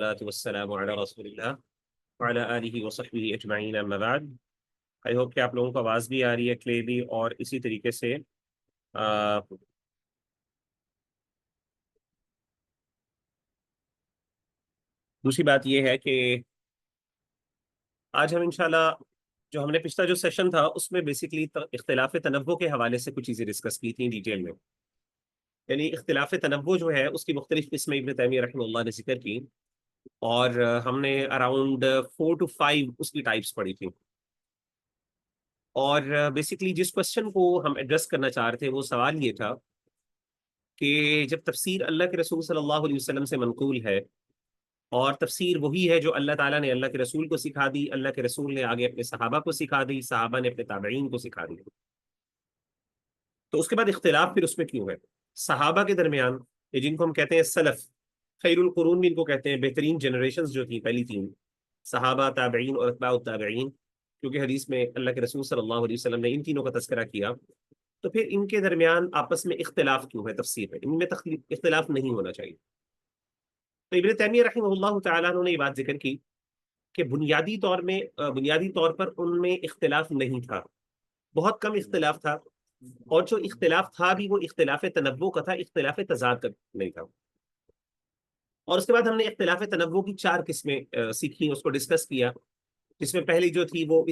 والسلام علی رسول اللہ وعلی آلہ وصحبہ اجمعین اما بعد۔ آئی ہوپ کہ آپ لوگوں کو آواز بھی آ رہی ہے کلیئرلی، اور اسی طریقے سے دوسری بات یہ ہے کہ آج ہم انشاءاللہ جو ہم نے پچھلا جو سیشن تھا اس میں بیسکلی اختلاف تنوع کے حوالے سے کچھ چیزیں ڈسکس کی تھیں ڈیٹیل میں، یعنی اختلاف تنوع جو ہے اس کی مختلف قسمیں ابن تیمیہ رحمہ اللہ نے ذکر کی، اور ہم نے اراؤنڈ 4 to 5 اس کی ٹائپس پڑھی تھی، اور بیسکلی جس کوشچن کو ہم ایڈریس کرنا چاہ رہے تھے وہ سوال یہ تھا کہ جب تفسیر اللہ کے رسول صلی اللہ علیہ وسلم سے منقول ہے، اور تفسیر وہی ہے جو اللہ تعالیٰ نے اللہ کے رسول کو سکھا دی، اللہ کے رسول نے آگے اپنے صحابہ کو سکھا دی، صحابہ نے اپنے تابعین کو سکھا دی، تو اس کے بعد اختلاف پھر اس میں کیوں ہے؟ صحابہ کے درمیان، یہ جن کو ہم کہتے ہیں سلف، خیر القرون بھی ان کو کہتے ہیں، بہترین جنریشنز جو تھیں پہلی تین، صحابہ، تابعین اور اتباع التابعین، کیونکہ حدیث میں اللہ کے رسول صلی اللہ علیہ وسلم نے ان تینوں کا تذکرہ کیا، تو پھر ان کے درمیان آپس میں اختلاف کیوں ہے؟ تفسیر میں ان میں اختلاف نہیں ہونا چاہیے۔ تو ابن تیمیہ رحمہ اللہ تعالیٰ نے یہ بات ذکر کی کہ بنیادی طور پر ان میں اختلاف نہیں تھا، بہت کم اختلاف تھا، اور جو اختلاف تھا بھی وہ اختلاف تنوع کا تھا، اختلاف تضاد کا نہیں تھا۔ اور اس کے بعد ہم نے اختلاف تنوع کی 4 قسمیں سیکھی، اس کو ڈسکس کیا، جس میں پہلی جو تھی وہ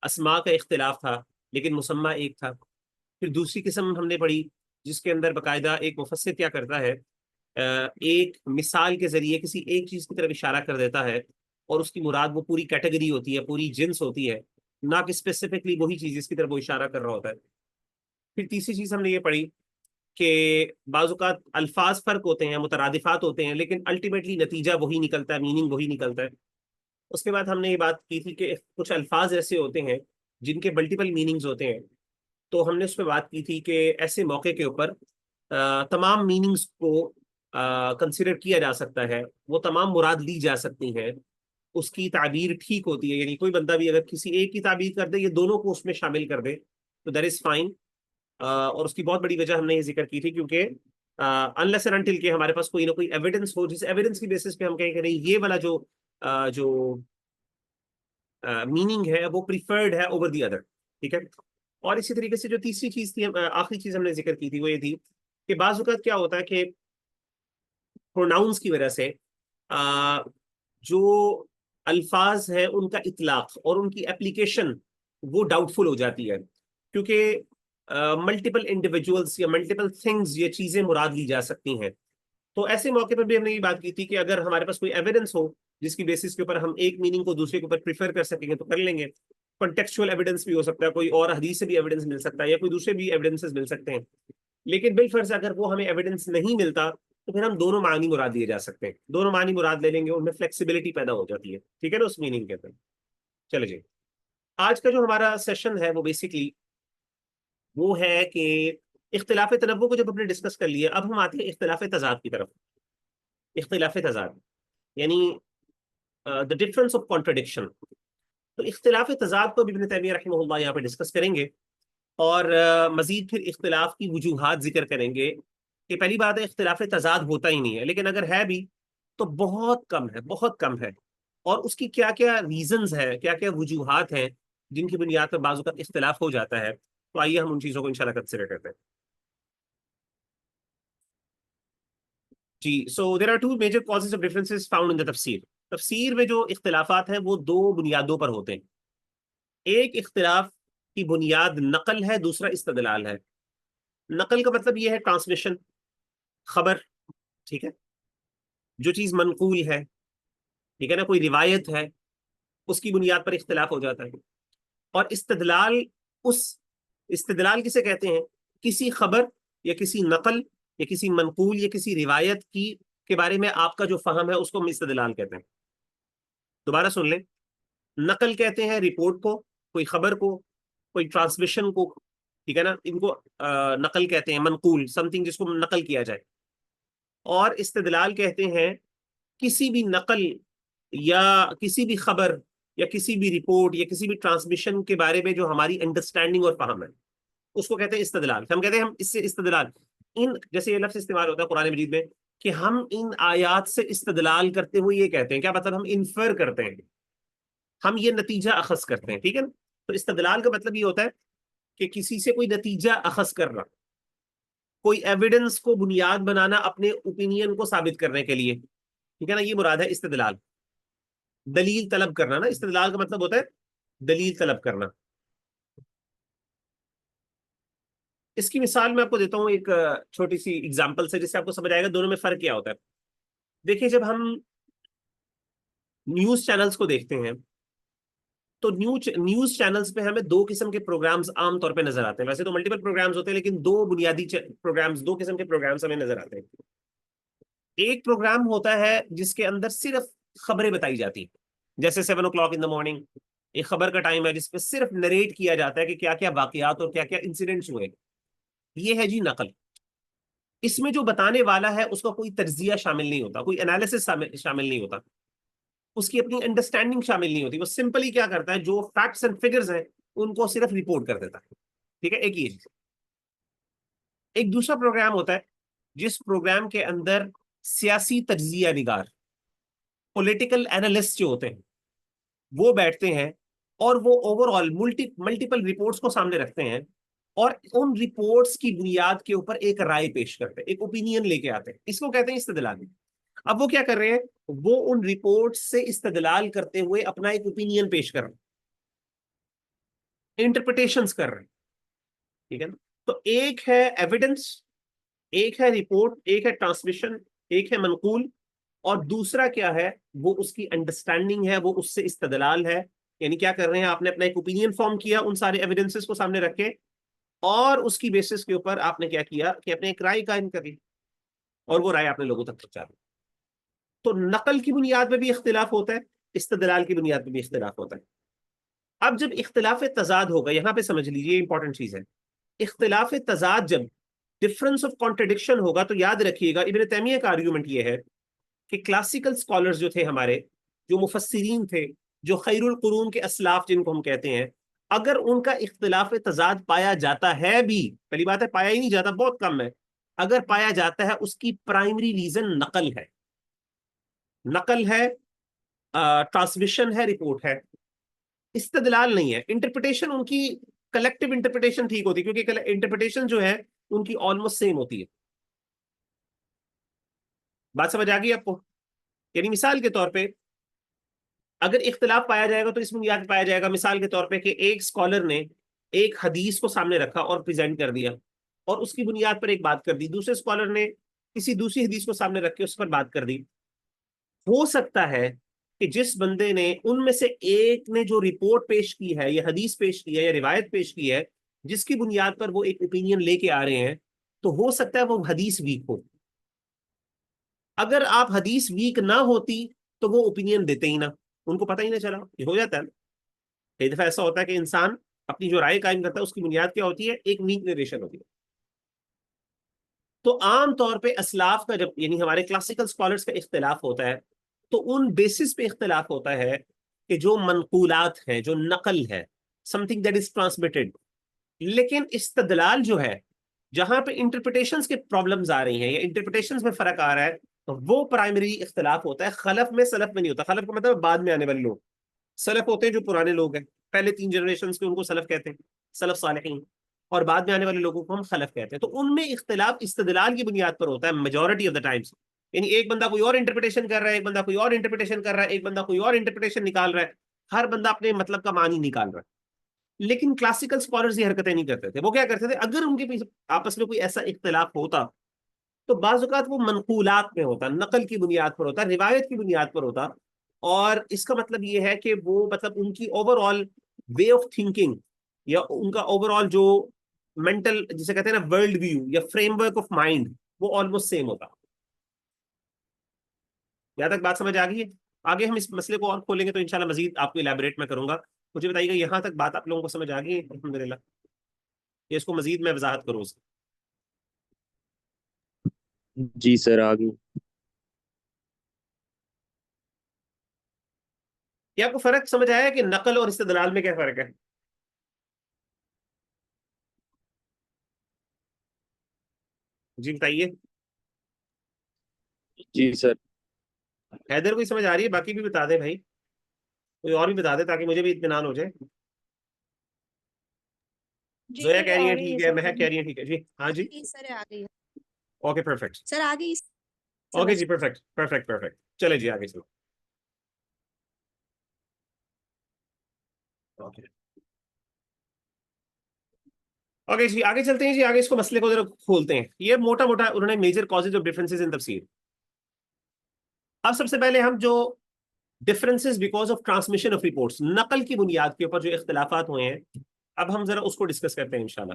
اسماء کا اختلاف تھا لیکن مسمى ایک تھا۔ پھر دوسری قسم ہم نے پڑھی جس کے اندر باقاعدہ ایک مفسر کیا کرتا ہے، ایک مثال کے ذریعے کسی ایک چیز کی طرف اشارہ کر دیتا ہے، اور اس کی مراد وہ پوری کیٹیگری ہوتی ہے، پوری جنس ہوتی ہے، نہ کہ اسپیسیفکلی وہی چیز جس کی طرف وہ اشارہ کر رہا ہوتا ہے۔ پھر تیسری چیز ہم نے یہ پڑھی کہ بعض اوقات الفاظ فرق ہوتے ہیں، مترادفات ہوتے ہیں، لیکن الٹیمیٹلی نتیجہ وہی نکلتا ہے، میننگ وہی نکلتا ہے۔ اس کے بعد ہم نے یہ بات کی تھی کہ کچھ الفاظ ایسے ہوتے ہیں جن کے ملٹیپل میننگز ہوتے ہیں، تو ہم نے اس پہ بات کی تھی کہ ایسے موقع کے اوپر تمام میننگز کو کنسیڈر کیا جا سکتا ہے، وہ تمام مراد لی جا سکتی ہیں، اس کی تعبیر ٹھیک ہوتی ہے، یعنی کوئی بندہ بھی اگر کسی ایک کی تعبیر کر دے، یہ دونوں کو اس میں شامل کر دے تو دیٹ از فائن۔ اور اس کی بہت بڑی وجہ ہم نے یہ ذکر کی تھی، کیونکہ انلیس اینڈ انٹل کہ ہمارے پاس کوئی نہ کوئی ایویڈنس ہو، جس ایویڈنس کی بیسس پہ ہم کہیں کہ نہیں یہ والا جو میننگ ہے وہ پریفرڈ ہے اوور دی ادر، ٹھیک ہے۔ اور اسی طریقے سے جو تیسری چیز تھی، آخری چیز ہم نے ذکر کی تھی، وہ یہ تھی کہ بعض اوقات کیا ہوتا ہے کہ پروناؤنس کی وجہ سے جو الفاظ ہیں ان کا اطلاق اور ان کی اپلیکیشن وہ ڈاؤٹ فل ہو جاتی ہے، کیونکہ ملٹیپل انڈیویجولس یا ملٹیپل تھنگز یہ چیزیں مراد لی جا سکتی ہیں۔ تو ایسے موقع پر بھی ہم نے یہ بات کی تھی کہ اگر ہمارے پاس کوئی ایویڈنس ہو جس کی بیسس کے اوپر ہم ایک میننگ کو دوسرے کے اوپر پریفر کر سکیں گے تو کر لیں گے، کنٹیکسچوئل ایویڈنس بھی ہو سکتا ہے، کوئی اور حدیث سے بھی ایویڈنس مل سکتا ہے، یا کوئی دوسرے بھی ایویڈنسز مل سکتے ہیں، لیکن بالفرض اگر وہ ہمیں ایویڈنس نہیں ملتا تو پھر ہم دونوں معنی مراد لیے جا سکتے ہیں، دونوں معنی مراد لے لیں گے، ان میں فلیکسیبلٹی پیدا ہو جاتی ہے، ٹھیک ہے نا، اس میننگ کے اندر۔ چلے جی، آج کا جو ہمارا سیشن ہے وہ بیسکلی وہ ہے کہ اختلاف تنوع کو جب ہم نے ڈسکس کر لیا، اب ہم آتے ہیں اختلاف تضاد کی طرف۔ اختلاف تضاد یعنی the difference of contradiction۔ تو اختلاف تضاد کو ابن تیمیہ رحمہ اللہ یہاں پہ ڈسکس کریں گے، اور مزید پھر اختلاف کی وجوہات ذکر کریں گے کہ پہلی بات ہے اختلاف تضاد ہوتا ہی نہیں ہے، لیکن اگر ہے بھی تو بہت کم ہے، بہت کم ہے، اور اس کی کیا کیا ریزنز ہے، کیا کیا وجوہات ہیں جن کی بنیاد پر بعض اوقات اختلاف ہو جاتا ہے، تو آئیے ہم ان چیزوں کو انشاءاللہ کنسیڈر کرتے ہیں۔ جی، so there are two major causes of differences found in the تفسیر۔ تفسیر میں جو اختلافات ہیں وہ 2 بنیادوں پر ہوتے ہیں، ایک اختلاف کی بنیاد نقل ہے، دوسرا استدلال ہے۔ نقل کا مطلب یہ ہے ٹرانسمیشن، خبر، ٹھیک ہے، جو چیز منقول ہے، ٹھیک ہے نا، کوئی روایت ہے، اس کی بنیاد پر اختلاف ہو جاتا ہے۔ اور استدلال کسے کہتے ہیں؟ کسی خبر یا کسی نقل یا کسی منقول یا کسی روایت کے بارے میں آپ کا جو فہم ہے اس کو ہم استدلال کہتے ہیں۔ دوبارہ سن لیں، نقل کہتے ہیں رپورٹ کو، کوئی خبر کو، کوئی ٹرانسمیشن کو، ٹھیک ہے نا، ان کو نقل کہتے ہیں، منقول سم تھنگ جس کو نقل کیا جائے۔ اور استدلال کہتے ہیں کسی بھی نقل یا کسی بھی خبر یا کسی بھی رپورٹ یا کسی بھی ٹرانسمیشن کے بارے میں جو ہماری انڈرسٹینڈنگ اور فہم ہے اس کو کہتے ہیں استدلال۔ ہم کہتے ہیں ہم اس سے استدلال، جیسے یہ لفظ استعمال ہوتا ہے قرآن مجید میں کہ ہم ان آیات سے استدلال کرتے ہوئے یہ کہتے ہیں، کیا مطلب؟ ہم انفر کرتے ہیں، ہم یہ نتیجہ اخذ کرتے ہیں، ٹھیک ہے نا؟ تو استدلال کا مطلب یہ ہوتا ہے کہ کسی سے کوئی نتیجہ اخذ کرنا، کوئی ایویڈنس کو بنیاد بنانا اپنے اوپینین کو ثابت کرنے کے لیے، ٹھیک ہے نا؟ یہ مراد ہے استدلال، دلیل طلب کرنا نا، استدلال کا مطلب ہوتا ہے دلیل طلب کرنا۔ اس کی مثال میں آپ کو دیتا ہوں ایک چھوٹی سی اگزامپل سے، جس سے آپ کو سمجھ آئے گا دونوں میں فرق کیا ہوتا ہے۔ دیکھیے، جب ہم نیوز چینلز کو دیکھتے ہیں تو نیوز چینلز پہ ہمیں دو قسم کے پروگرامز عام طور پہ نظر آتے ہیں، ویسے تو ملٹیپل پروگرامز ہوتے ہیں لیکن دو بنیادی پروگرامز، دو قسم کے پروگرامز ہمیں نظر آتے ہیں۔ ایک پروگرام ہوتا ہے جس کے اندر صرف خبریں بتائی جاتی ہیں، جیسے 7 o'clock in the morning ایک خبر کا ٹائم ہے جس پہ صرف نریٹ کیا جاتا ہے کہ کیا کیا واقعات اور کیا کیا انسیڈنٹس ہوئے۔ یہ ہے جی نقل۔ اس میں جو بتانے والا ہے اس کا کوئی تجزیہ شامل نہیں ہوتا، کوئی انالیسس شامل نہیں ہوتا، اس کی اپنی انڈرسٹینڈنگ شامل نہیں ہوتی، وہ سمپلی کیا کرتا ہے، جو فیکٹس اینڈ فگرز ہیں ان کو صرف رپورٹ کر دیتا ہے، ٹھیک ہے؟ ایک یہ چیز۔ ایک دوسرا پروگرام ہوتا ہے جس پروگرام کے اندر سیاسی تجزیہ نگار، پولیٹیکل اینالسٹ جو ہوتے ہیں وہ بیٹھتے ہیں اور وہ اوور آل ملٹیپل رپورٹس کو سامنے رکھتے ہیں اور ان رپورٹس کی بنیاد کے اوپر ایک رائے پیش کرتے ہیں، ایک اوپینین لے کے آتے ہیں، اس کو کہتے ہیں استدلال۔ اب وہ کیا کر رہے ہیں، وہ ان رپورٹس سے استدلال کرتے ہوئے اپنا ایک اوپینین پیش کر رہے ہیں، انٹرپریٹیشنز کر رہے ہیں، ٹھیک ہے نا؟ تو ایک ہے ایویڈنس، ایک ہے رپورٹ، ایک ہے ٹرانسمیشن، ایک ہے منقول، اور دوسرا کیا ہے، وہ اس کی انڈرسٹینڈنگ ہے، وہ اس سے استدلال ہے۔ یعنی کیا کر رہے ہیں، آپ نے اپنا ایک اوپینین فارم کیا ان سارے ایویڈنسز کو سامنے رکھ کے، اور اس کی بیسس کے اوپر آپ نے کیا کیا کہ اپنے ایک رائے قائم کر لی، اور وہ رائے آپ نے لوگوں تک پہنچا دی۔ تو نقل کی بنیاد پہ بھی اختلاف ہوتا ہے، استدلال کی بنیاد پہ بھی اختلاف ہوتا ہے۔ اب جب اختلاف تضاد ہوگا، یہاں پہ سمجھ لیجیے امپورٹنٹ چیز ہے، اختلاف تضاد جب ڈفرنس آف کانٹرڈکشن ہوگا تو یاد رکھیے گا، ابن تیمیہ کا آرگیومنٹ یہ ہے کہ کلاسیکل سکالرز جو تھے ہمارے، جو مفسرین تھے، جو خیر القرون کے اسلاف جن کو ہم کہتے ہیں، اگر ان کا اختلاف تضاد پایا جاتا ہے بھی، پہلی بات ہے پایا ہی نہیں جاتا، بہت کم ہے، اگر پایا جاتا ہے اس کی پرائمری ریزن نقل ہے، نقل ہے، ٹرانسمیشن ہے، رپورٹ ہے، استدلال نہیں ہے۔ انٹرپریٹیشن ان کی کلیکٹیو انٹرپریٹیشن ٹھیک ہوتی ہے، کیونکہ انٹرپریٹیشن جو ہے ان کی آلموسٹ سیم ہوتی ہے۔ بات سمجھ آ گئی آپ کو؟ یعنی مثال کے طور پہ اگر اختلاف پایا جائے گا تو اس میں یاد پایا جائے گا، مثال کے طور پہ کہ ایک اسکالر نے ایک حدیث کو سامنے رکھا اور پریزنٹ کر دیا اور اس کی بنیاد پر ایک بات کر دی، دوسرے اسکالر نے کسی دوسری حدیث کو سامنے رکھ کے اس پر بات کر دی۔ ہو سکتا ہے کہ جس بندے نے ان میں سے ایک نے جو رپورٹ پیش کی ہے یا حدیث پیش کی ہے یا روایت پیش کی ہے جس کی بنیاد پر وہ ایک اوپینین لے کے آ رہے ہیں، تو ہو سکتا ہے وہ حدیث ویک ہو۔ اگر آپ حدیث ویک نہ ہوتی تو وہ اوپینین دیتے ہی نہ، ان کو پتہ ہی نہ چلا۔ یہ ہو جاتا ہے نا، کئی دفعہ ایسا ہوتا ہے کہ انسان اپنی جو رائے قائم کرتا ہے اس کی بنیاد کیا ہوتی ہے، ایک ویک نریشن ہوتی ہے۔ تو عام طور پہ اسلاف کا جب، یعنی ہمارے کلاسیکل سکالرز کا اختلاف ہوتا ہے تو ان بیسس پہ اختلاف ہوتا ہے کہ جو منقولات ہیں، جو نقل ہے، some thing that is transmitted, لیکن استدلال جو ہے، جہاں پہ انٹرپریٹیشنز کے پرابلمز آ رہی ہیں یا انٹرپریٹیشنز میں فرق آ رہا ہے، تو وہ پرائمری اختلاف ہوتا ہے۔ خلف میں، سلف میں نہیں ہوتا۔ خلف کا مطلب بعد میں آنے والے لوگ، سلف ہوتے ہیں جو پرانے لوگ ہیں، پہلے 3 جنریشنز کے، ان کو سلف کہتے ہیں، سلف صالحین، اور بعد میں آنے والے لوگوں کو ہم خلف کہتے ہیں۔ تو ان میں اختلاف استدلال کی بنیاد پر ہوتا ہے میجورٹی آف دا ٹائمز، یعنی ایک بندہ کوئی اور انٹرپریٹیشن کر رہا ہے، ایک بندہ کوئی اور انٹرپریٹیشن کر رہا ہے، ایک بندہ کوئی اور انٹرپریٹیشن نکال رہا ہے، ہر بندہ اپنے مطلب کا معنی نکال رہا ہے۔ لیکن کلاسیکل اسکالرز یہ حرکتیں نہیں کرتے تھے۔ وہ کیا کرتے تھے، اگر ان کے آپس میں کوئی ایسا اختلاف ہوتا تو بعض اوقات وہ منقولات میں ہوتا، نقل کی بنیاد پر ہوتا، روایت کی بنیاد پر ہوتا، اور اس کا مطلب یہ ہے کہ وہ مطلب ان کی over all way of thinking یا ان کا اوور آل جو مینٹل، جسے کہتے ہیں نا ورلڈ ویو یا فریم ورک آف مائنڈ، وہ آلموسٹ سیم ہوتا۔ یہاں تک بات سمجھ آ گئی ہے؟ آگے ہم اس مسئلے کو اور کھولیں گے تو انشاءاللہ مزید آپ کو الیبریٹ میں کروں گا۔ مجھے بتائیے گا یہاں تک بات آپ لوگوں کو سمجھ آ گئی ہے الحمدللہ، یا اس کو مزید میں وضاحت کروں اس کی؟ جی سر آگے۔ کیا آپ کو فرق سمجھ آیا کہ نقل اور استدلال میں کیا فرق ہے؟ جی بتائیے۔ جی سر. حیدر کوئی سمجھ آ رہی ہے؟ باقی بھی بتا دیں بھائی، کوئی اور بھی بتا دے تاکہ مجھے بھی اطمینان ہو جائے. جی زویا سر کہہ رہی آ ہے رہی ہے ٹھیک ہے، سر مہک کہہ رہی ہے ٹھیک ہے. جی ہاں جی، سر آ گئی اوکے پرفیکٹ. سر آ گئی اوکے سمجھ. جی پرفیکٹ پرفیکٹ پرفیکٹ. چلے جی آگے چلو. اوکے اوکے جی آگے چلتے ہیں جی. آگے اس کو مسئلے کو ذرا کھولتے ہیں. یہ موٹا موٹا انہوں نے major causes of differences in تفسیر. اب سب سے پہلے ہم جو differences because of transmission of reports, نقل کی بنیاد کے اوپر جو اختلافات ہوئے ہیں، اب ہم ذرا اس کو ڈسکس کرتے ہیں انشاءاللہ.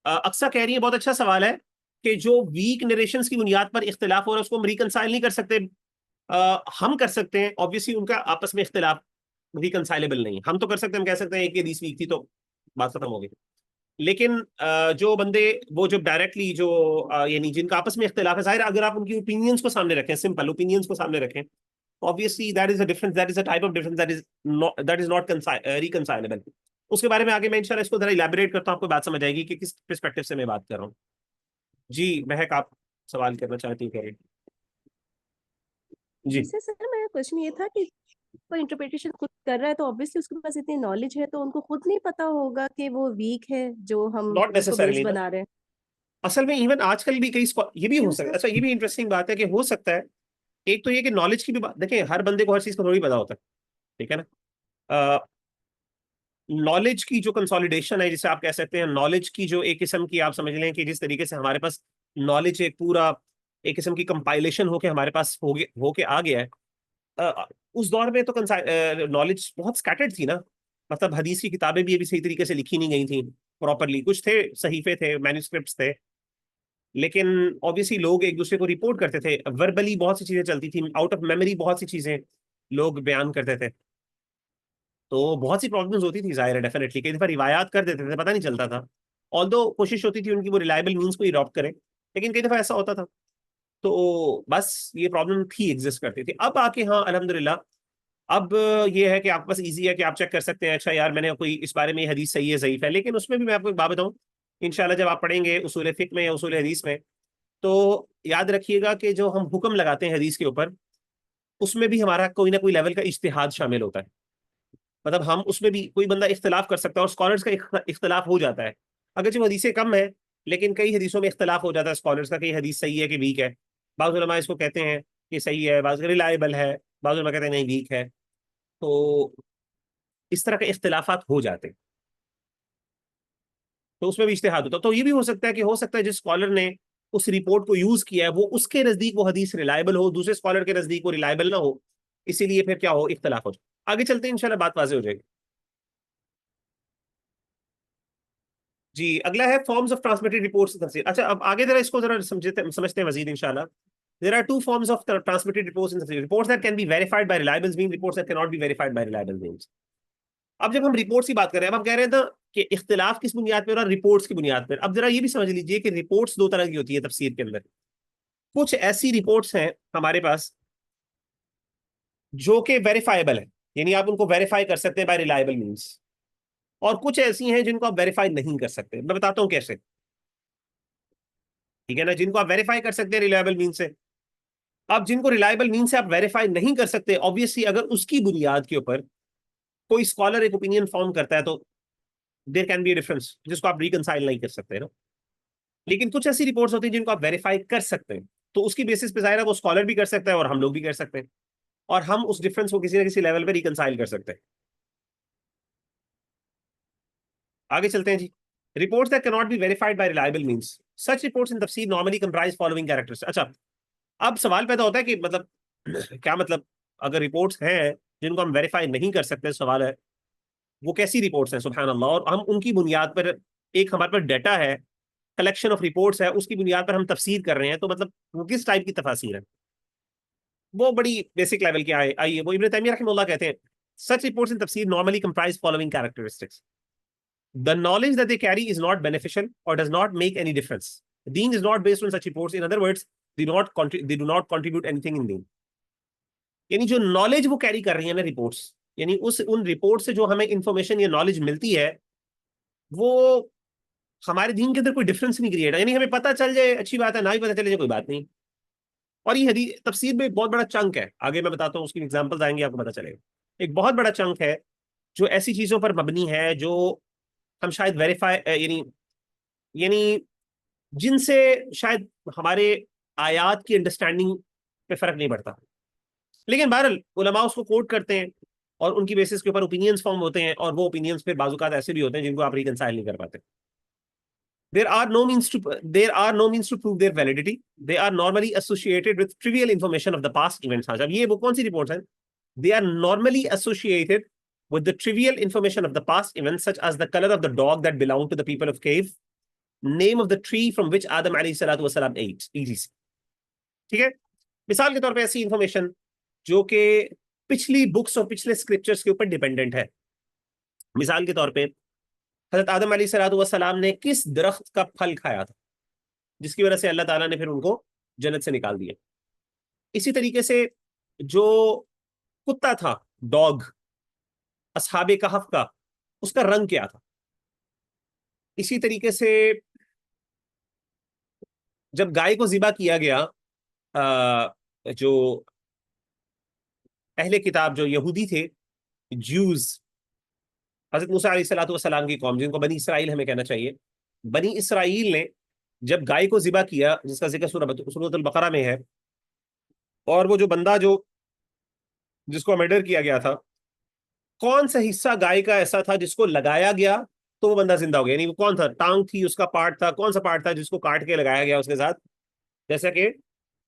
اکثر کہہ رہی ہے بہت اچھا سوال ہے کہ جو ویک نریشنز کی بنیاد پر اختلاف ہو رہا ہے اس کو ہم ریکنسائل نہیں کر سکتے. ہم کر سکتے ہیں obviously، ان کا آپس میں اختلاف ریکنسائلیبل نہیں. ہم تو کر سکتے ہیں، ہم کہہ سکتے ہیں ایک حدیث ویک تھی تو بات ختم ہو گئی. لیکن جو بندے وہ جو ڈائریکٹلی جو یعنی جن کا آپس میں اختلاف ہے، ظاہر اگر آپ ان کی اوپینینز کو سامنے رکھیں، سمپل اوپینینز کو سامنے رکھیں، obviously that is a difference, that is a type of difference that is not reconcilable. اس کے بارے میں آگے میں انشاءاللہ اس کو ذرا الیبوریٹ کرتا ہوں، آپ کو بات سمجھ آئے گی کہ کس پرسپیکٹو سے میں بات کر رہا ہوں. جی مہک آپ سوال کرنا چاہتی ہیں کریں. جی جی سر میرا کوشچن یہ تھا کہ کوئی انٹرپریٹیشن خود کر رہا ہے تو obviously اس کے پاس اتنی نالج ہے تو ان کو خود نہیں پتا ہوگا کہ وہ ویک ہے جو ہم ناٹ اس کو بیس نیسسریلی نا، بنا رہے ہیں. اصل میں ایون آج کل بھی کئی یہ بھی ہو کیوں سکتا ہے. سر؟ اچھا یہ بھی انٹرسٹنگ بات ہے کہ ہو سکتا ہے ایک تو یہ کہ نالج کی بھی بات دیکھیں، ہر بندے کو ہر چیز کو تھوڑی پتا ہوتا ہے، ٹھیک ہے نا. نالج کی جو کنسالیڈیشن ہے، جسے آپ کہہ سکتے ہیں نالج کی جو ایک قسم کی آپ سمجھ لیں کہ جس طریقے سے ہمارے پاس نالج ایک پورا ایک قسم کی کمپائلیشن ہو کے ہمارے پاس ہو کے آ گیا ہے. اس دور میں تو نالج بہت سکیٹرڈ تھی نا. مطلب حدیث کی کتابیں بھی ابھی صحیح طریقے سے لکھی نہیں گئی تھیں پراپرلی. کچھ تھے صحیفے تھے، مینوسکرپٹس تھے، لیکن obviously لوگ ایک دوسرے کو رپورٹ کرتے تھے. وربلی بہت سی چیزیں چلتی تھیں، آؤٹ آف میموری بہت سی چیزیں لوگ بیان کرتے تھے. تو بہت سی پرابلمز ہوتی تھی ظاہر ہے ڈیفینیٹلی. کئی دفعہ روایات کر دیتے تھے، پتہ نہیں چلتا تھا، آلدو کوشش ہوتی تھی ان کی وہ ریلائبل مینس کو اڈاپٹ کریں، لیکن کئی دفعہ ایسا ہوتا تھا. تو بس یہ پرابلم تھی، ایگزسٹ کرتی تھی. اب آ کے ہاں الحمدللہ اب یہ ہے کہ آپ پاس ایزی ہے کہ آپ چیک کر سکتے ہیں اچھا یار میں نے کوئی اس بارے میں یہ حدیث صحیح ہے ضعیف ہے. لیکن اس میں بھی میں آپ کو ایک بات بتاؤں، انشاءاللہ جب آپ پڑھیں گے اصول فقہ میں یا اصول حدیث میں، تو یاد رکھیے گا کہ جو ہم حکم لگاتے ہیں حدیث کے اوپر، اس میں بھی ہمارا کوئی نہ کوئی لیول کا اجتہاد شامل ہوتا ہے. مطلب ہم اس میں بھی کوئی بندہ اختلاف کر سکتا ہے، اور اسکالرس کا اختلاف ہو جاتا ہے. اگرچہ وہ حدیثیں کم ہیں لیکن کئی حدیثوں میں اختلاف ہو جاتا ہے اسکالرس کا کہ یہ حدیث صحیح ہے کہ ویک ہے. بعض علماء اس کو کہتے ہیں کہ صحیح ہے، بعض ریلائبل ہے، بعض علماء کہتے ہیں نہیں ویک ہے. تو اس طرح کے اختلافات ہو جاتے ہیں، تو اس میں بھی اجتہاد ہوتا ہے. تو یہ بھی ہو سکتا ہے کہ ہو سکتا ہے جس اسکالر نے اس رپورٹ کو یوز کیا ہے وہ اس کے نزدیک وہ حدیث ریلائبل ہو، دوسرے اسکالر کے نزدیک وہ ریلائبل نہ ہو، اسی لیے پھر کیا ہو اختلاف ہو جائے. آگے چلتے ہیں انشاءاللہ بات واضح ہو جائے گی. جی اگلا ہے فارمز آف ٹرانسمیٹڈ رپورٹس تفسیر. اچھا اب آگے ذرا اس کو ذرا سمجھتے ہیں مزید انشاءاللہ. There are two forms of transmitted reports in tafsir. Reports that can be verified by reliable means, reports that cannot be verified by reliable means. اب جب ہم رپورٹس کی بات کر رہے ہیں، اب ہم کہہ رہے ہیں نا کہ اختلاف کس بنیاد پر اور رپورٹس کی بنیاد پر. اب ذرا یہ بھی سمجھ لیجئے کہ رپورٹس دو طرح کی ہوتی ہے تفسیر کے اندر. کچھ ایسی رپورٹس ہیں ہمارے پاس جو کہ ویریفائبل ہیں، یعنی آپ ان کو ویریفائی کر سکتے ہیں بائی ریلائبل مینس، اور کچھ ایسی ہیں جن کو آپ ویریفائی نہیں کر سکتے. میں بتاتا ہوں کیسے، ٹھیک ہے نا. جن کو آپ ویریفائی کر سکتے ہیں ریلائبل مین سے. اب جن کو ریلائبل مین سے آپ ویریفائی نہیں کر سکتے، obviously اگر اس کی بنیاد کے اوپر کوئی اسکالر ایک اوپینین فارم کرتا ہے تو there can be a difference جس کو آپ ریکنسائل نہیں کر سکتے نا. لیکن کچھ ایسی رپورٹس ہوتی ہیں جن کو آپ ویریفائی کر سکتے ہیں، تو اس کی بیسس پہ ظاہر ہے وہ اسکالر بھی کر سکتا ہے اور ہم لوگ بھی کر سکتے ہیں، اور ہم اس ڈفرنس کو کسی نہ کسی لیول پہ ریکنسائل کر سکتے ہیں. آگے چلتے ہیں جی. Reports that cannot be verified by reliable means. Such reports in tafsir normally comprise following characters. اچھا اب سوال پیدا ہوتا ہے کہ مطلب کیا مطلب اگر رپورٹس ہیں جن کو ہم ویریفائی نہیں کر سکتے، سوال ہے وہ کیسی رپورٹس ہیں سبحان اللہ، اور ہم ان کی بنیاد پر ایک ہمارے پاس ڈیٹا ہے، کلیکشن آف رپورٹس ہے، اس کی بنیاد پر ہم تفسیر کر رہے ہیں، تو مطلب وہ کس ٹائپ کی تفاسیر ہے. وہ بڑی بیسک لیول کی آئی ہے. وہ ابن تیمیہ رحمہ اللہ کہتے ہیں such reports in tafsir normally comprise following characteristics. The knowledge that they carry is not beneficial or does not make any difference. Deen is not based on such reports. In other words, they do not contribute anything in deen. یعنی جو knowledge وہ carry کر رہی ہیں نا reports, یعنی in report سے جو ہمیں انفارمیشن یا نالج ملتی ہے وہ ہمارے دین کے اندر کوئی ڈفرینس نہیں کریٹ ہے، یعنی ہمیں پتہ چل جائے اچھی بات ہے، نہ ہی پتہ چلے جائے کوئی بات نہیں. اور یہ حدیث تفسیر میں ایک بہت بڑا چنک ہے، آگے میں بتاتا ہوں، اس کی ایگزامپلز آئیں گے آپ کو پتہ چلے گا. ایک بہت بڑا چنک ہے جو ایسی چیزوں پر مبنی ہے جو ہم شاید ویریفائی یعنی جن سے شاید ہمارے آیات کی انڈرسٹینڈنگ پہ فرق نہیں پڑتا، لیکن بہرحال علماء اس کو کوٹ کرتے ہیں اور ان کی بیسس کے اوپر اوپینینز فارم ہوتے ہیں، اور وہ اوپینینز پھر بعض اوقات ایسے بھی ہوتے ہیں جن کو آپ ریکنسائل نہیں کر پاتے. There are no means to prove their validity. They are normally associated with trivial information of the past events. اب یہ وہ کون سی reports ہیں؟ They are normally associated with the trivial information of the past events, such as the color of the dog that belonged to the people of cave, name of the tree from which Adam alayhi salatu wasalam ate. ٹھیک ہے، مثال کے طور پہ ایسی information جو کہ پچھلی بکس اور پچھلے اسکرپچرز کے اوپر ڈیپینڈنٹ ہے. مثال کے طور پہ حضرت آدم علیہ الصلوۃ والسلام نے کس درخت کا پھل کھایا تھا جس کی وجہ سے اللہ تعالیٰ نے پھر ان کو جنت سے نکال دیا. اسی طریقے سے جو کتا تھا، ڈاگ، اصحاب کہف کا، اس کا رنگ کیا تھا. اسی طریقے سے جب گائے کو ذبح کیا گیا، جو اہل کتاب جو یہودی تھے، جیوز، حضرت موسیٰ علیہ الصلوۃ والسلام کی قوم، جن کو بنی اسرائیل ہمیں کہنا چاہیے، بنی اسرائیل نے جب گائے کو ذبح کیا، جس کا ذکر سورۃ البقرہ میں ہے، اور وہ جو بندہ جس کو مرڈر کیا گیا تھا، کون سا حصہ گائے کا ایسا تھا جس کو لگایا گیا تو وہ بندہ زندہ ہو گیا؟ یعنی وہ کون تھا؟ ٹانگ تھی، اس کا پارٹ تھا، کون سا پارٹ تھا جس کو کاٹ کے لگایا گیا اس کے ساتھ؟ جیسا کہ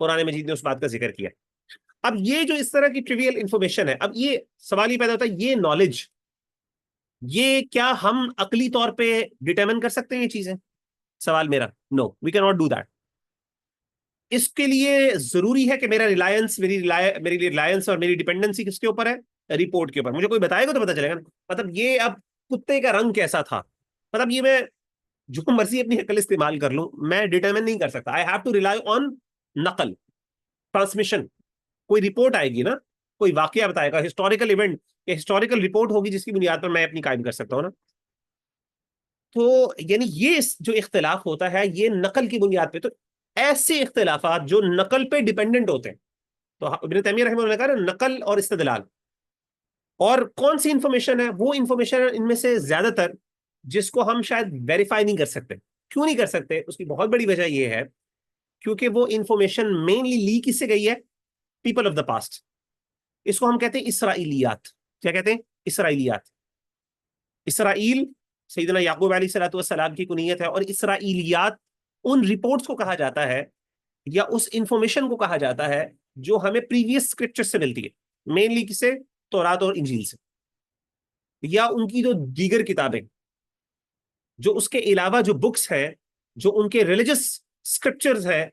قرآن مجید نے اس بات کا ذکر کیا. اب یہ جو اس طرح کی ٹریویل انفارمیشن ہے، اب یہ سوال ہی پیدا ہوتا ہے، یہ نالج، یہ کیا ہم عقلی طور پہ ڈٹرمن کر سکتے ہیں یہ چیزیں؟ سوال میرا، no, we can not do that. اس کے لیے ضروری ہے کہ میری ریلائنس اور میری ڈیپینڈنسی کس کے اوپر ہے؟ رپورٹ کے اوپر. مجھے کوئی بتائے گا تو پتا چلے گا نا. مطلب یہ اب کتے کا رنگ کیسا تھا، مطلب یہ میں جو مرضی اپنی عقل استعمال کر لوں، میں ڈیٹرمن نہیں کر سکتا. I have to rely on نقل، ٹرانسمیشن. کوئی رپورٹ آئے گی نا، کوئی واقعہ بتائے گا، ہسٹوریکل ایونٹ یا ہسٹوریکل رپورٹ ہوگی جس کی بنیاد پر میں اپنی قائم کر سکتا ہوں نا. تو یعنی یہ جو اختلاف ہوتا ہے یہ نقل کی بنیاد پہ. تو ایسے اختلافات جو نقل پہ ڈیپینڈنٹ ہوتے ہیں، تو ابن تیمیہ رحمہ اللہ نے کہا نقل اور استدلال. اور کون سی انفارمیشن ہے؟ وہ انفارمیشن ان میں سے زیادہ تر جس کو ہم شاید ویریفائی نہیں کر سکتے. کیوں نہیں کر سکتے؟ اس کی بہت بڑی وجہ یہ ہے کیونکہ وہ انفارمیشن مینلی لی کس سے گئی ہے؟ People of the past. اس کو ہم کہتے ہیں اسرائیلیات. کیا کہتے ہیں؟ اسرائیلیات. اسرائیل سیدنا یعقوب علیہ الصلوۃ والسلام کی کنیت ہے، اور اسرائیلیات ان رپورٹس کو کہا جاتا ہے یا اس انفارمیشن کو کہا جاتا ہے جو ہمیں پریویس اسکرپچر سے ملتی ہے، مینلی کس سے؟ تورات اور انجیل سے، یا ان کی جو دیگر کتابیں، جو اس کے علاوہ جو بکس ہیں، جو ان کے ریلیجس اسکرپچرز ہیں،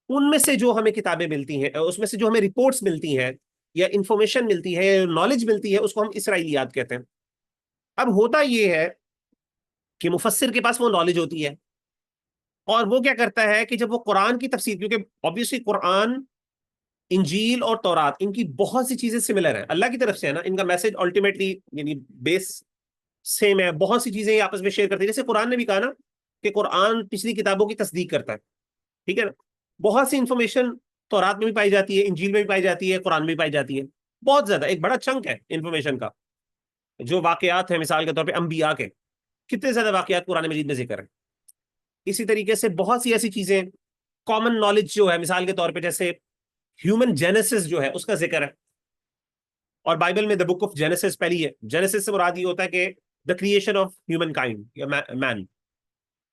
ان میں سے جو ہمیں کتابیں ملتی ہیں، اس میں سے جو ہمیں رپورٹس ملتی ہیں یا انفارمیشن ملتی ہے یا نالج ملتی ہے، اس کو ہم اسرائیلیات کہتے ہیں. اب ہوتا یہ ہے کہ مفسر کے پاس وہ نالج ہوتی ہے، اور وہ کیا کرتا ہے کہ جب وہ قرآن کی تفسیر، کیونکہ obviously قرآن، انجیل اور تورات، ان کی بہت سی چیزیں سملر ہیں، اللہ کی طرف سے ہے نا، ان کا میسج الٹیمیٹلی یعنی بیس سیم ہے، بہت سی چیزیں آپس میں شیئر کرتے ہیں. جیسے قرآن نے بھی کہا نا کہ قرآن پچھلی کتابوں کی تصدیق کرتا ہے، ٹھیک ہے نا. بہت سی انفارمیشن تورات میں بھی پائی جاتی ہے، انجیل میں بھی پائی جاتی ہے، قرآن میں بھی پائی جاتی ہے. بہت زیادہ، ایک بڑا چنک ہے انفارمیشن کا. جو واقعات ہیں مثال کے طور پہ انبیاء کے، کتنے زیادہ واقعات قرآن مجید میں ذکر ہیں. اسی طریقے سے بہت سی ایسی چیزیں، کامن نالج جو ہے، مثال کے طور پہ جیسے ہیومن جینیسس جو ہے اس کا ذکر ہے، اور بائبل میں دا بک آف جینیسس پہلی ہے. جینیسس سے مراد یہ ہوتا ہے کہ the creation of human kind یا مین،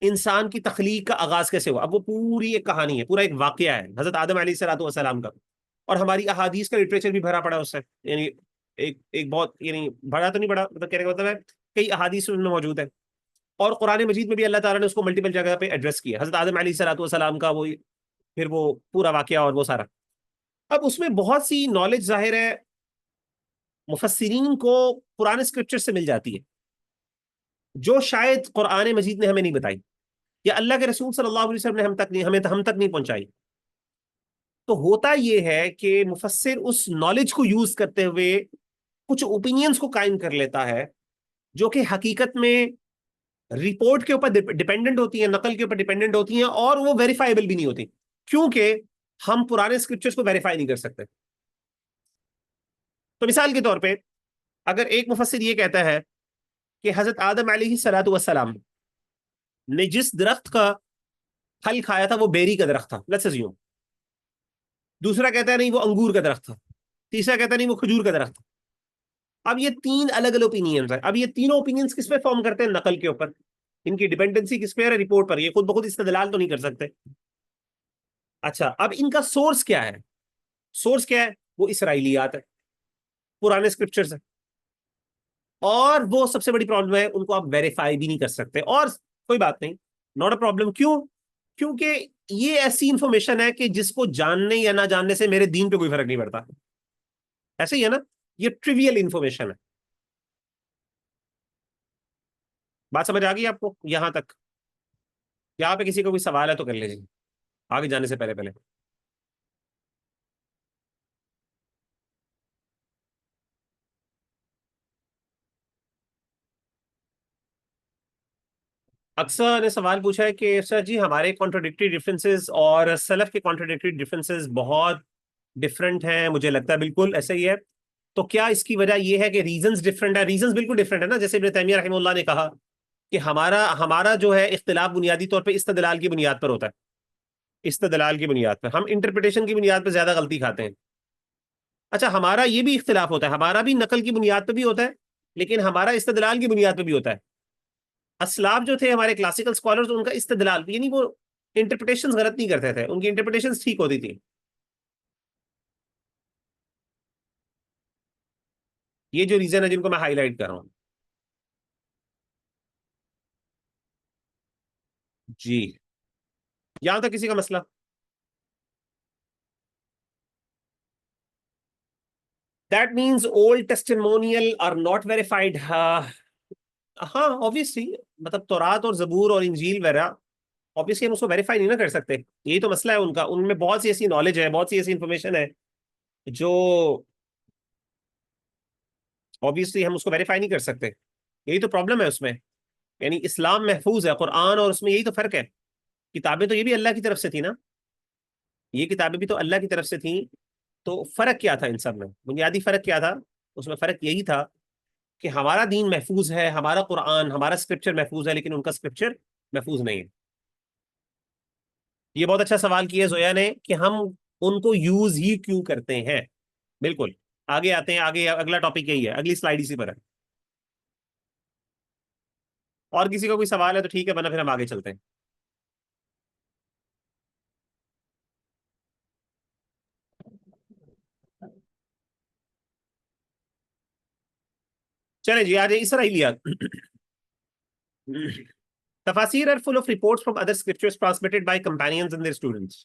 انسان کی تخلیق کا آغاز کیسے ہوا. اب وہ پوری ایک کہانی ہے، پورا ایک واقعہ ہے حضرت آدم علیہ الصلوۃ والسلام کا. اور ہماری احادیث کا لٹریچر بھی بھرا پڑا اس سے، یعنی ایک بہت، یعنی بڑا تو نہیں بڑا، مطلب کہنے کا مطلب ہے کئی احادیث ان میں موجود ہے. اور قرآن مجید میں بھی اللہ تعالیٰ نے اس کو ملٹیپل جگہ پہ ایڈریس کیا، حضرت آدم علیہ الصلوۃ والسلام کا وہ پھر وہ پورا واقعہ اور وہ سارا. اب اس میں بہت سی نالج ظاہر ہے مفسرین کو پرانے اسکرپچر سے مل جاتی ہے، جو شاید قرآن مجید نے ہمیں نہیں بتائی، یا اللہ کے رسول صلی اللہ علیہ وسلم نے ہم تک نہیں پہنچائی. تو ہوتا یہ ہے کہ مفسر اس نالج کو یوز کرتے ہوئے کچھ اوپینینز کو قائم کر لیتا ہے جو کہ حقیقت میں رپورٹ کے اوپر ڈیپینڈنٹ ہوتی ہیں، نقل کے اوپر ڈیپینڈنٹ ہوتی ہیں، اور وہ ویریفائبل بھی نہیں ہوتی، کیونکہ ہم پرانے اسکرپچرز کو ویریفائی نہیں کر سکتے. تو مثال کے طور پہ اگر ایک مفسر یہ کہتا ہے کہ حضرت آدم علیہ الصلوۃ والسلام نے جس درخت کا پھل کھایا تھا وہ بیری کا درخت تھا، لیٹس اسیوم. دوسرا کہتا ہے نہیں وہ انگور کا درخت تھا، تیسرا کہتا ہے نہیں وہ کھجور کا درخت تھا. اب یہ تین الگ الگ اوپینینز ہیں. اب یہ تینوں اوپینینز کس پہ فارم کرتے ہیں؟ نقل کے اوپر. ان کی ڈیپینڈنسی کس پہ ہے؟ رپورٹ پر. یہ خود بخود استدلال تو نہیں کر سکتے. اچھا، اب ان کا سورس کیا ہے؟ سورس کیا ہے؟ وہ اسرائیلیات ہے، پرانے اسکرپچرز ہیں. اور وہ سب سے بڑی پرابلم ہے، ان کو آپ ویریفائی بھی نہیں کر سکتے. اور کوئی بات نہیں، ناٹ اے پرابلم. کیوں؟ کیونکہ یہ ایسی انفارمیشن ہے کہ جس کو جاننے یا نہ جاننے سے میرے دین پہ کوئی فرق نہیں پڑتا. ایسے ہی ہے نا، یہ ٹریویل انفارمیشن ہے. بات سمجھ آ گئی آپ کو یہاں تک؟ یہاں پہ کسی کو کوئی سوال ہے تو کر لیجیے آگے جانے سے پہلے. اکثر نے سوال پوچھا ہے کہ سر جی ہمارے کانٹراڈکٹری ڈفرینسز اور سلف کے کانٹراڈکٹری ڈفرینسز بہت ڈفرینٹ ہیں. مجھے لگتا ہے بالکل ایسا ہی ہے. تو کیا اس کی وجہ یہ ہے کہ ریزنز ڈفرینٹ ہے؟ ریزنز بالکل ڈفرینٹ ہے نا. جیسے ابن تیمیہ رحمہ اللہ نے کہا کہ ہمارا جو ہے اختلاف بنیادی طور پہ استدلال کی بنیاد پر ہوتا ہے. استدلال کی بنیاد پر ہم انٹرپریٹیشن کی بنیاد پہ زیادہ غلطی کھاتے ہیں. اچھا، ہمارا یہ بھی اختلاف ہوتا ہے، ہمارا بھی نقل کی بنیاد پہ بھی ہوتا ہے، لیکن ہمارا استدلال کی بنیاد پہ بھی ہوتا ہے. اسلاف جو تھے ہمارے کلاسیکل اسکالرز، ان کا استدلال یعنی وہ انٹرپریٹیشن غلط نہیں کرتے تھے، ان کی انٹرپریٹیشن ٹھیک ہوتی تھی. یہ جو ریزن ہے جن کو میں ہائی لائٹ کر رہا ہوں. جی، یہاں تک کسی کا مسئلہ؟ That means old testimonial are not verified. ہاں obviously، مطلب تورات اور زبور اور انجیل وغیرہ obviously ہم اس کو ویریفائی نہیں نہ کر سکتے. یہی تو مسئلہ ہے ان کا. ان میں بہت سی ایسی نالج ہے، بہت سی ایسی انفارمیشن ہے جو obviously ہم اس کو ویریفائی نہیں کر سکتے. یہی تو پرابلم ہے اس میں. یعنی اسلام محفوظ ہے، قرآن اور اس میں یہی تو فرق ہے. کتابیں تو یہ بھی اللہ کی طرف سے تھی نا، یہ کتابیں بھی تو اللہ کی طرف سے تھیں. تو فرق کیا تھا ان سب میں؟ بنیادی فرق کیا تھا اس میں؟ فرق یہی تھا کہ ہمارا دین محفوظ ہے، ہمارا قرآن، ہمارا اسکرپچر محفوظ ہے، لیکن ان کا اسکرپچر محفوظ نہیں ہے. یہ بہت اچھا سوال کیا زویا نے کہ ہم ان کو یوز ہی کیوں کرتے ہیں. بالکل. آگے آتے ہیں، آگے اگلا ٹاپک یہی ہے، اگلی سلائیڈ اسی پر ہے. اور کسی کا کوئی سوال ہے تو ٹھیک ہے، ورنہ پھر ہم آگے چلتے ہیں. چلے جی آج اسرائیلیات. تفاسیر are full of reports from other scriptures transmitted by companions and their students.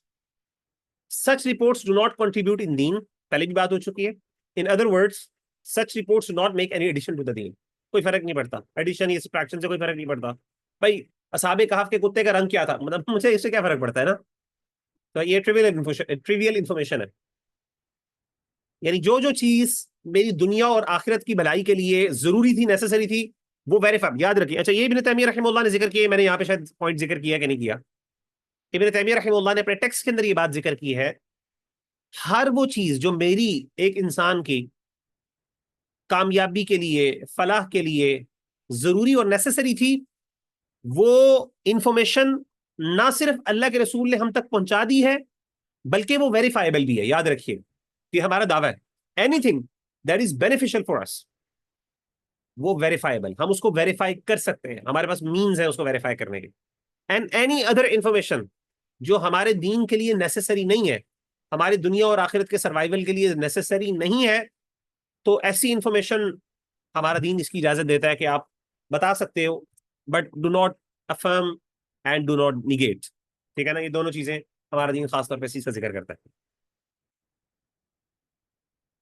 Such reports do not contribute in deen. پہلے بھی بات ہو چکی ہے. In other words, such reports do not make any addition to the deen. کوئی فرق نہیں پڑتا edition یا سبٹریکشن سے، کوئی فرق نہیں پڑتا. بھائی اصحاب کہف کے کتے کا رنگ کیا تھا، مطلب مجھے اس سے کیا فرق پڑتا ہے نا. تو یہ ٹریویل انفارمیشن ہے. یعنی جو چیز میری دنیا اور آخرت کی بھلائی کے لیے ضروری تھی، نیسیسری تھی، وہ ویریفائی. یاد رکھیے. اچھا، یہ ابن تیمیہ رحمہ اللہ نے ذکر کیا ہے، میں نے یہاں پہ شاید پوائنٹ ذکر کیا کہ نہیں کیا. ابن تیمیہ رحمہ اللہ نے اپنے ٹیکسٹ کے اندر یہ بات ذکر کی ہے، ہر وہ چیز جو میری ایک انسان کی کامیابی کے لیے، فلاح کے لیے ضروری اور نیسیسری تھی، وہ انفارمیشن نہ صرف اللہ کے رسول نے ہم تک پہنچا دی ہے، بلکہ وہ ویریفائبل بھی ہے. یاد رکھیے یہ ہمارا دعویٰ ہے. Anything that is beneficial for us, وہ ویریفائبل، ہم اس کو ویریفائی کر سکتے ہیں، ہمارے پاس مینز ہے اس کو ویریفائی کرنے کے. اینڈ اینی ادر انفارمیشن جو ہمارے دین کے لیے نیسیسری نہیں ہے، ہماری دنیا اور آخرت کے سروائیول کے لیے نیسیسری نہیں ہے، تو ایسی انفارمیشن ہمارا دین اس کی اجازت دیتا ہے کہ آپ بتا سکتے ہو، but do not affirm and do not negate. ٹھیک ہے نا، یہ دونوں چیزیں ہمارا دین خاص طور پہ اس کا ذکر کرتا ہے.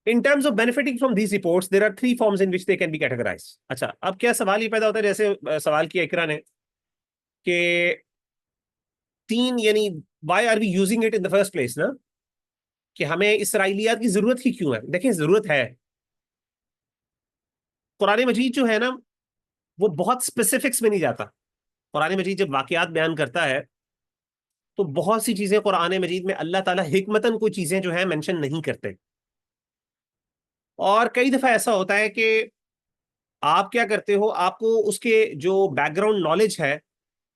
In terms of benefiting from these reports, there are three forms in which they can be categorized. اچھا، اب کیا سوال یہ پیدا ہوتا ہے، جیسے سوال کیا اقرا نے کہ تین، یعنی why are we using it in the first place نا، کہ ہمیں اسرائیلیات کی ضرورت ہی کیوں ہے؟ دیکھیں ضرورت ہے. قرآن مجید جو ہے نا وہ بہت اسپیسیفکس میں نہیں جاتا. قرآن مجید جب واقعات بیان کرتا ہے تو بہت سی چیزیں قرآن مجید میں اللہ تعالیٰ حکمتاً کوئی چیزیں جو ہیں مینشن نہیں کرتے، اور کئی دفعہ ایسا ہوتا ہے کہ آپ کیا کرتے ہو، آپ کو اس کے جو بیک گراؤنڈ نالج ہے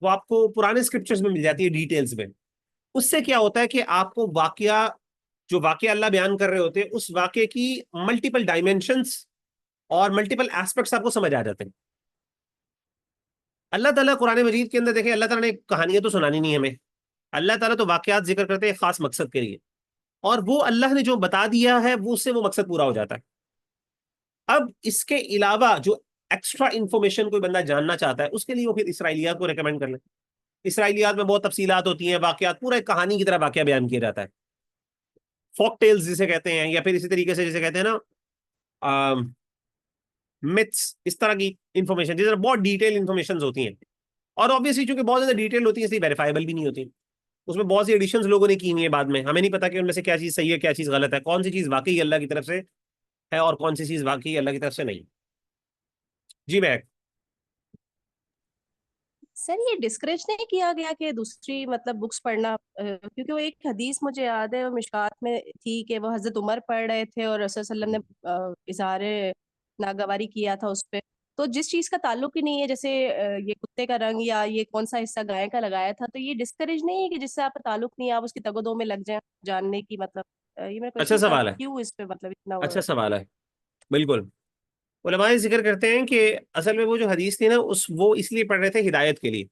وہ آپ کو پرانے اسکرپچرز میں مل جاتی ہے، ڈیٹیلز میں. اس سے کیا ہوتا ہے کہ آپ کو جو واقعہ اللہ بیان کر رہے ہوتے ہیں اس واقعے کی ملٹیپل ڈائمینشنس اور ملٹیپل ایسپیکٹس آپ کو سمجھ آ جاتے ہیں. اللہ تعالیٰ قرآن مجید کے اندر دیکھیں، اللہ تعالیٰ نے کہانیاں تو سنانی نہیں ہمیں، اللہ تعالیٰ تو واقعات ذکر کرتے ہیں خاص مقصد کے لیے، اور وہ اللہ نے جو بتا دیا ہے وہ اس سے وہ مقصد پورا ہو جاتا ہے. اب اس کے علاوہ جو ایکسٹرا انفارمیشن کوئی بندہ جاننا چاہتا ہے اس کے لیے وہ پھر اسرائیلیات کو ریکمینڈ کر لیں. اسرائیلیات میں بہت تفصیلات ہوتی ہیں، واقعات پورا ایک کہانی کی طرح واقعہ بیان کیا جاتا ہے، فوک ٹیلز جسے کہتے ہیں، یا پھر اسی طریقے سے جسے کہتے ہیں نا متس، اس طرح کی انفارمیشن جس طرح بہت ڈیٹیل انفارمیشن ہوتی ہیں. اور آبویسلی چونکہ بہت زیادہ ڈیٹیل ہوتی ہے اس لیے ویریفائبل بھی نہیں ہوتی، اس میں بہت سی ایڈیشنز لوگوں نے کی ہوئی ہیں بعد میں، ہمیں نہیں پتا کہ ان میں سے کیا چیز صحیح ہے کیا چیز غلط ہے، کون سی چیز واقعی اللہ کی طرف سے ہے اور کون سی چیز واقعی اللہ کی طرف سے نہیں. جی میں سر یہ ڈسکریج نہیں کیا گیا کہ دوسری مطلب بکس پڑھنا، کیونکہ وہ ایک حدیث مجھے یاد ہے وہ مشکات میں تھی کہ وہ حضرت عمر پڑھ رہے تھے اور رسول صلی اللہ علیہ وسلم نے اظہار ناگواری کیا تھا اس پہ، تو جس چیز کا تعلق ہی نہیں ہے، جیسے یہ کتے کا رنگ یا یہ کون سا حصہ گائے کا لگایا تھا، تو یہ ڈسکریج نہیں ہے کہ جس سے آپ کا تعلق نہیں ہے آپ اس کی تگ و دو میں لگ جائیں جاننے کی، مطلب یہ میرا اچھا کوشچن تھا سوال ہے، کیوں اس پہ مطلب اتنا اچھا سوال ہے. بالکل علماء ذکر کرتے ہیں کہ اصل میں وہ جو حدیث تھی نا وہ اس لیے پڑھ رہے تھے ہدایت کے لیے.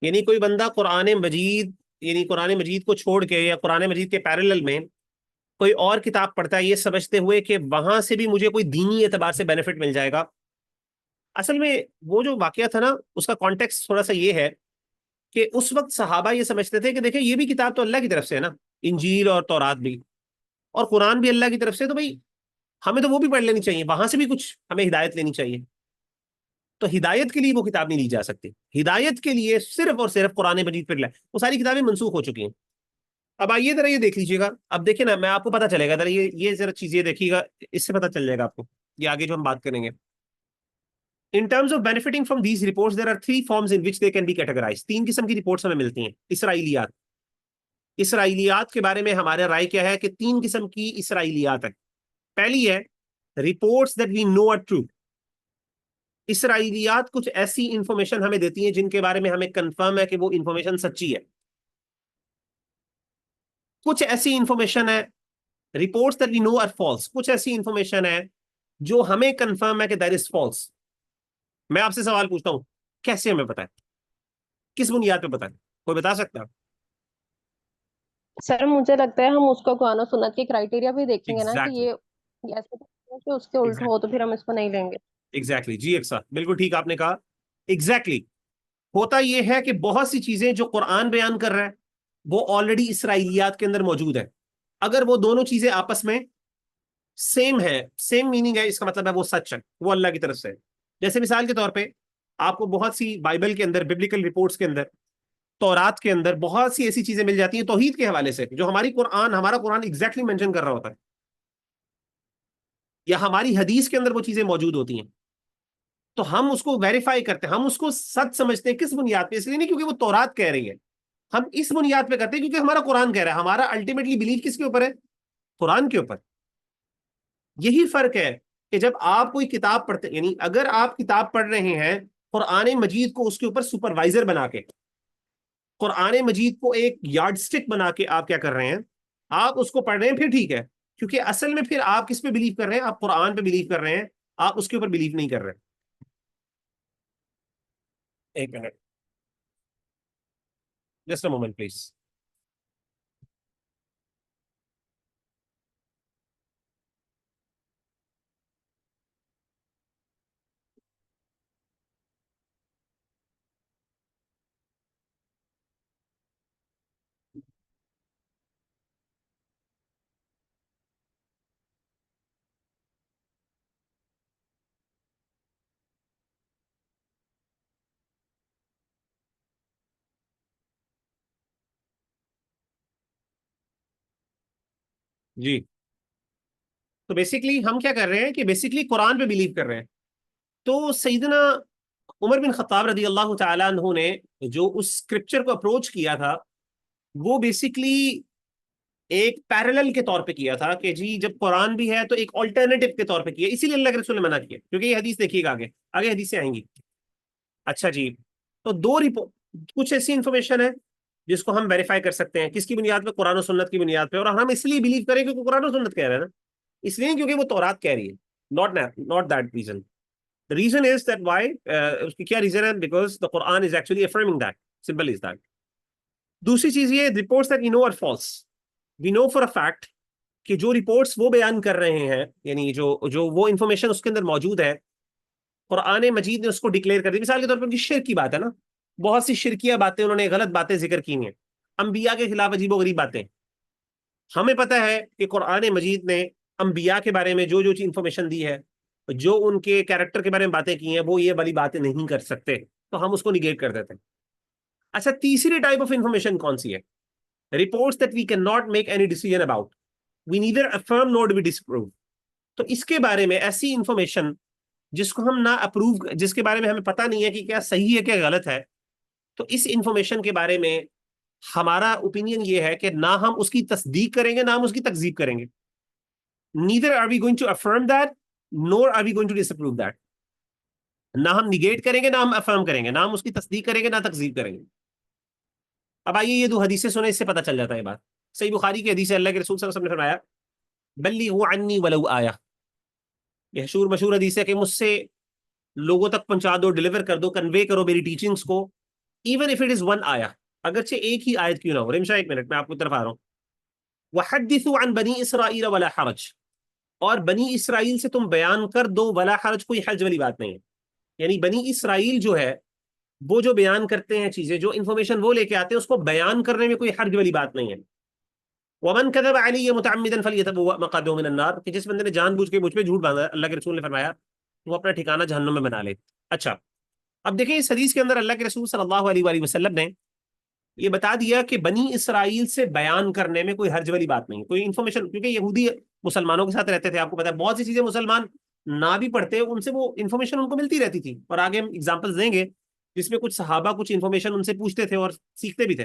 یعنی کوئی بندہ قرآن مجید کو چھوڑ کے یا قرآن مجید کے پیرلل میں کوئی اور کتاب پڑھتا ہے یہ سمجھتے ہوئے کہ وہاں سے بھی مجھے کوئی دینی اعتبار سے بینیفٹ مل جائے گا. اصل میں وہ جو واقعہ تھا نا اس کا کانٹیکس تھوڑا سا یہ ہے کہ اس وقت صحابہ یہ سمجھتے تھے کہ دیکھیں یہ بھی کتاب تو اللہ کی طرف سے ہے نا، انجیل اور تورات بھی، اور قرآن بھی اللہ کی طرف سے، تو بھائی ہمیں تو وہ بھی پڑھ لینی چاہیے، وہاں سے بھی کچھ ہمیں ہدایت لینی چاہیے. تو ہدایت کے لیے وہ کتاب نہیں لی جا سکتی، ہدایت کے لیے صرف اور صرف قرآن مجید پر وہ ساری کتابیں منسوخ ہو چکی ہیں. اب آئیے ذرا یہ دیکھ لیجیے گا، اب دیکھیں نا، میں آپ کو پتا چلے گا ذرا یہ ذرا چیز یہ دیکھیے گا، اس سے پتا چل جائے گا آپ کو یہ آگے جو ہم بات کریں گے. In terms of benefiting from these reports, there are three forms in which they can be categorized. 3 قسم کی رپورٹس ہمیں ملتی ہیں. اسرائیلیات کے بارے میں ہمارا رائے کیا ہے کہ 3 قسم کی اسرائیلیات ہیں. پہلی ہے reports that we know are true. اسرائیلیات کچھ ایسی انفارمیشن ہمیں دیتی ہیں جن کے بارے میں ہمیں کنفرم ہے کہ وہ انفارمیشن سچی ہے. کچھ ایسی انفارمیشن ہے reports that we know are false. کچھ ایسی انفارمیشن ہے جو ہمیں کنفرم ہے کہ that is false. میں آپ سے سوال پوچھتا ہوں، کیسے ہمیں پتا ہے، کس بنیاد پہ پتا ہے، کوئی بتا سکتا ہے؟ سر مجھے لگتا ہے ہم اس کو قرآن و سنت کے کرائٹیریا بھی دیکھیں گے نا کہ ایگزیکٹلی یہ ایسے کہ اس کے الٹ ہو تو پھر ہم اس کو نہیں لیں گے. ایگزیکٹلی جی ایک ساتھ بالکل ٹھیک آپ نے کہا. ایگزیکٹلی ہوتا یہ ہے کہ بہت سی چیزیں جو قرآن بیان کر رہا ہے وہ آلریڈی اسرائیلیات کے اندر موجود ہے. اگر وہ دونوں چیزیں آپس میں سیم ہے، سیم میننگ ہے، اس کا مطلب ہے وہ سچ ہے، وہ اللہ کی طرف سے ہے. جیسے مثال کے طور پہ آپ کو بہت سی بائبل کے اندر، ببلیکل رپورٹس کے اندر، تورات کے اندر بہت سی ایسی چیزیں مل جاتی ہیں توحید کے حوالے سے جو ہمارا قرآن ایگزیکٹلی مینشن کر رہا ہوتا ہے، یا ہماری حدیث کے اندر وہ چیزیں موجود ہوتی ہیں. تو ہم اس کو ویریفائی کرتے ہیں، ہم اس کو سچ سمجھتے ہیں. کس بنیاد پہ؟ اس لیے نہیں کیونکہ وہ تورات کہہ رہی ہے، ہم اس بنیاد پہ کرتے ہیں کیونکہ ہمارا قرآن کہہ رہا ہے. ہمارا الٹیمیٹلی بلیف کس کے اوپر ہے؟ قرآن کے اوپر. یہی فرق ہے کہ جب آپ کوئی کتاب پڑھتے، یعنی اگر آپ کتاب پڑھ رہے ہیں قرآن مجید کو اس کے اوپر سپروائزر بنا کے، قرآن مجید کو ایک یارڈ سٹک بنا کے آپ کیا کر رہے ہیں، آپ اس کو پڑھ رہے ہیں، پھر ٹھیک ہے. کیونکہ اصل میں پھر آپ کس پہ بلیو کر رہے ہیں؟ آپ قرآن پہ بلیو کر رہے ہیں، آپ اس کے اوپر بلیو نہیں کر رہے. ایک minute, just a moment please. جی تو بیسکلی ہم کیا کر رہے ہیں کہ بیسکلی قرآن پہ بلیو کر رہے ہیں. تو سیدنا عمر بن خطاب رضی اللہ تعالیٰ عنہ نے جو اس اسکرپچر کو اپروچ کیا تھا وہ بیسکلی ایک پیرلل کے طور پہ کیا تھا کہ جی جب قرآن بھی ہے تو ایک آلٹرنیٹو کے طور پہ کیا، اسی لیے اللہ کے رسول نے منع کیا، کیونکہ یہ حدیث دیکھیے گا آگے آگے حدیثیں آئیں گی. اچھا جی، تو دو رپورٹ کچھ ایسی انفارمیشن ہے جس کو ہم ویریفائی کر سکتے ہیں کس کی بنیاد پہ؟ قرآن و سنت کی بنیاد پہ. اور ہم اس لیے بلیو کریں کیونکہ قرآن و سنت کہہ رہے ہیں نا، اس لیے کیونکہ وہ تورات کہہ رہی ہے، not that reason. The reason is that why اس کی کیا ریزن ہے؟ because the Quran is actually affirming that. Simple is that. دوسری چیز یہ reports that we know are false. We know for a fact کہ جو reports وہ بیان کر رہے ہیں، یعنی جو وہ انفارمیشن اس کے اندر موجود ہے، قرآن مجید نے اس کو ڈکلیئر کر دی. مثال کے طور پر ان کی شرک کی بات ہے نا، بہت سی شرکیہ باتیں انہوں نے، غلط باتیں ذکر کی ہیں، انبیاء کے خلاف عجیب و غریب باتیں. ہمیں پتہ ہے کہ قرآن مجید نے انبیاء کے بارے میں جو انفارمیشن دی ہے، جو ان کے کیریکٹر کے بارے میں باتیں کی ہیں، وہ یہ والی باتیں نہیں کر سکتے، تو ہم اس کو نگیٹ کر دیتے ہیں. اچھا، تیسری ٹائپ آف انفارمیشن کون سی ہے؟ reports that we cannot make any decision about. We neither affirm nor do we disprove. تو اس کے بارے میں ایسی انفارمیشن جس کو ہم نہ اپروو، جس کے بارے میں ہمیں پتہ نہیں ہے کہ کیا صحیح ہے کیا غلط ہے، تو اس انفارمیشن کے بارے میں ہمارا اوپینین یہ ہے کہ نہ ہم اس کی تصدیق کریں گے نہ ہم اس کی تکذیب کریں گے. neither are we going to affirm that nor are we going to disapprove that. نہ ہم نگیٹ کریں گے نہ ہم افرم کریں گے، نہ ہم اس کی تصدیق کریں گے نہ تکذیب کریں گے. اب آئیے یہ دو حدیثیں سنیں، اس سے پتہ چل جاتا ہے یہ بات. صحیح بخاری کی حدیث ہے، اللہ کے رسول صلی اللہ علیہ وسلم نے فرمایا بلغوا عنی ولو آیہ. یہ مشہور حدیث ہے کہ مجھ سے لوگوں تک پہنچا دو، ڈیلیور کر دو، کنوے کرو میری ٹیچنگز کو، even if it is one آیہ، اگرچہ ایک ہی آیت کیوں نہ ہو. رمشا ایک منٹ میں آپ کی طرف آ رہا ہوں. وحدثوا عن بنی اسرائیل ولا حرج، اور بنی اسرائیل سے تم بیان کر دو ولا حرج، کوئی حرج والی بات نہیں ہے. یعنی بنی اسرائیل جو ہے وہ جو بیان کرتے ہیں چیزیں، جو انفارمیشن وہ لے کے آتے ہیں، اس کو بیان کرنے میں کوئی حرج والی بات نہیں ہے. ومن كذب علی متعمدا فلیتبوأ مقعده من النار، کہ جس بندے نے جان بوجھ کے مجھ پہ جھوٹ باندھا، اللہ کے رسول نے فرمایا وہ اپنا ٹھکانہ جہنم میں بنا لے. اچھا، اب دیکھیں اس حدیث کے اندر اللہ کے رسول صلی اللہ علیہ وآلہ وسلم نے یہ بتا دیا کہ بنی اسرائیل سے بیان کرنے میں کوئی حرج والی بات نہیں، کوئی انفارمیشن، کیونکہ یہودی مسلمانوں کے ساتھ رہتے تھے، آپ کو پتا ہے بہت سی چیزیں مسلمان نہ بھی پڑھتے ان سے وہ انفارمیشن ان کو ملتی رہتی تھی. اور آگے ہم اگزامپلز دیں گے جس میں کچھ صحابہ کچھ انفارمیشن ان سے پوچھتے تھے اور سیکھتے بھی تھے،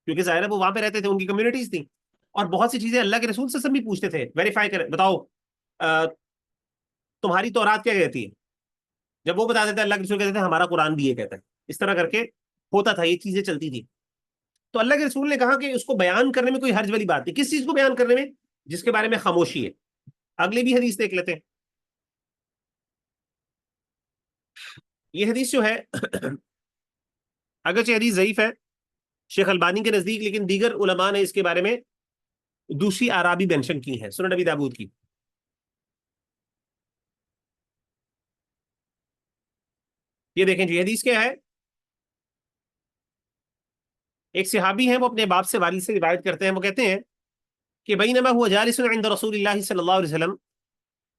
کیونکہ ظاہر ہے وہ وہاں پہ رہتے تھے، ان کی کمیونٹیز تھیں. اور بہت سی چیزیں اللہ کے رسول سے بھی پوچھتے تھے، ویریفائی کریں، بتاؤ تمہاری تورات کیا کہتی ہے؟ جب وہ بتا دیتے اللہ کے رسول کہتے تھے ہمارا قرآن بھی یہ کہتا ہے. اس طرح کر کے ہوتا تھا، یہ چیزیں چلتی تھی. تو اللہ کے رسول نے کہا کہ اس کو بیان کرنے میں کوئی حرج والی بات نہیں. کس چیز کو بیان کرنے میں؟ جس کے بارے میں خاموشی ہے. اگلی بھی حدیث دیکھ لیتے ہیں. یہ حدیث جو ہے اگرچہ حدیث ضعیف ہے شیخ البانی کے نزدیک، لیکن دیگر علماء نے اس کے بارے میں دوسری آراء بھی مینشن کی ہیں. سنن ابی داؤد کی یہ دیکھیں جی، حدیث کیا ہے؟ ایک صحابی ہیں، وہ اپنے باپ سے والد سے روایت کرتے ہیں، وہ کہتے ہیں کہ بینما هو جالس عند رسول اللہ صلی اللہ علیہ وسلم،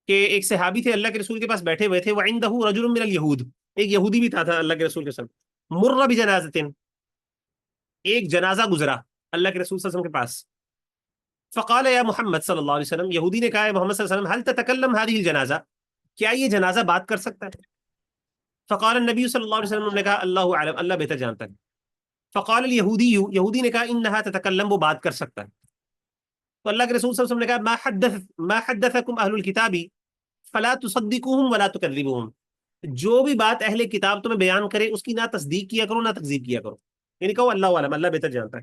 کہ ایک صحابی تھے اللہ کے رسول کے پاس بیٹھے ہوئے تھے، وعنده رجل من اليهود، ایک یہودی بھی تھا اللہ کے رسول کے ساتھ، مر بجنازۃ، ایک جنازہ گزرا اللہ کے رسول صلی اللہ علیہ وسلم کے پاس. فقال یا محمد صلی اللہ علیہ وسلم، یہودی نے کہا ہے محمد صلی اللہ علیہ وسلم، هل تتکلم هذه الجنازہ، کیا یہ جنازہ بات کر سکتا ہے؟ فقال النبی صلی اللہ علیہ وسلم نے کہا اللہ اعلم، اللہ بہتر جانتا ہے. فقال الیہودی، یہودی نے کہا انها تتکلم، وہ بات کر سکتا ہے. تو اللہ کے رسول صلی اللہ علیہ وسلم نے کہا ما حدثکم اہل الکتاب فلا تصدقوهم ولا تکذبوهم، جو بھی بات اہل کتاب تمہیں بیان کرے اس کی نہ تصدیق کیا کرو نہ تکذیب کیا کرو. یعنی کہو اللہ عالم، اللہ بہتر جانتا ہے،